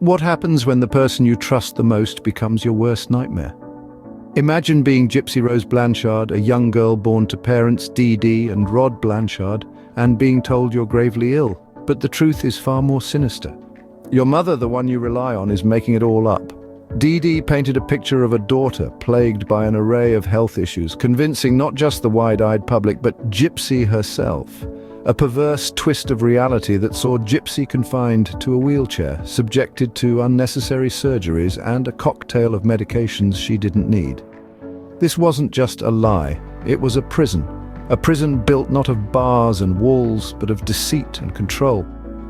What happens when the person you trust the most becomes your worst nightmare? Imagine being Gypsy Rose Blanchard, a young girl born to parents Dee Dee and Rod Blanchard, and being told you're gravely ill. But the truth is far more sinister. Your mother, the one you rely on, is making it all up. Dee Dee painted a picture of a daughter plagued by an array of health issues, convincing not just the wide-eyed public, but Gypsy herself. A perverse twist of reality that saw Gypsy confined to a wheelchair, subjected to unnecessary surgeries and a cocktail of medications she didn't need. This wasn't just a lie, it was a prison. A prison built not of bars and walls, but of deceit and control.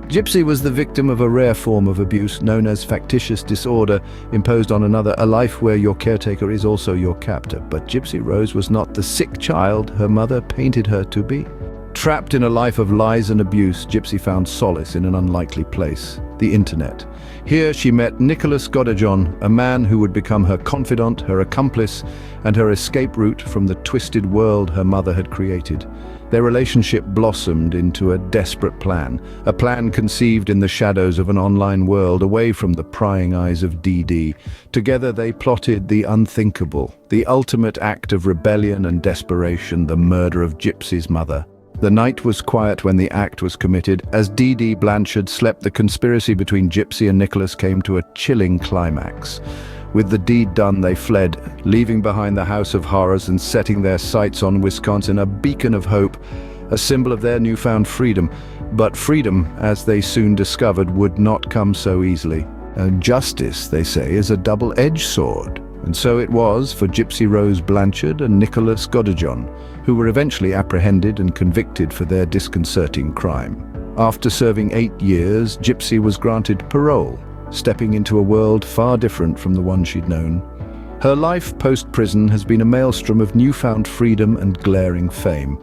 Gypsy was the victim of a rare form of abuse known as factitious disorder imposed on another, a life where your caretaker is also your captor. But Gypsy Rose was not the sick child her mother painted her to be. Trapped in a life of lies and abuse, Gypsy found solace in an unlikely place, the internet. Here she met Nicholas Godejohn, a man who would become her confidant, her accomplice, and her escape route from the twisted world her mother had created. Their relationship blossomed into a desperate plan, a plan conceived in the shadows of an online world, away from the prying eyes of Dee Dee. Together they plotted the unthinkable, the ultimate act of rebellion and desperation, the murder of Gypsy's mother. The night was quiet when the act was committed. As Dee Dee Blanchard slept, the conspiracy between Gypsy and Nicholas came to a chilling climax. With the deed done, they fled, leaving behind the house of horrors and setting their sights on Wisconsin, a beacon of hope, a symbol of their newfound freedom. But freedom, as they soon discovered, would not come so easily. Justice, they say, is a double-edged sword. And so it was for Gypsy Rose Blanchard and Nicholas Godejohn, who were eventually apprehended and convicted for their disconcerting crime. After serving 8 years, Gypsy was granted parole, stepping into a world far different from the one she'd known. Her life post-prison has been a maelstrom of newfound freedom and glaring fame.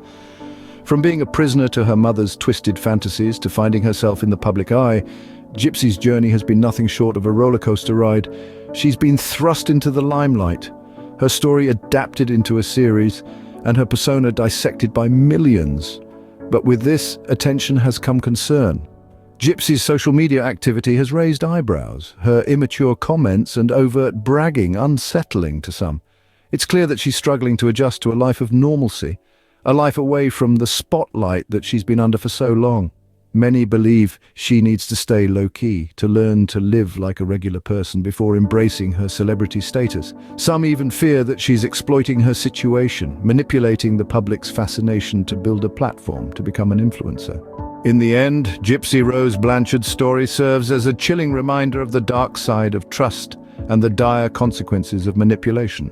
From being a prisoner to her mother's twisted fantasies to finding herself in the public eye, Gypsy's journey has been nothing short of a rollercoaster ride. She's been thrust into the limelight, her story adapted into a series, and her persona dissected by millions. But with this attention has come concern. Gypsy's social media activity has raised eyebrows, her immature comments and overt bragging unsettling to some. It's clear that she's struggling to adjust to a life of normalcy, a life away from the spotlight that she's been under for so long. Many believe she needs to stay low-key, to learn to live like a regular person before embracing her celebrity status. Some even fear that she's exploiting her situation, manipulating the public's fascination to build a platform to become an influencer. In the end, Gypsy Rose Blanchard's story serves as a chilling reminder of the dark side of trust and the dire consequences of manipulation.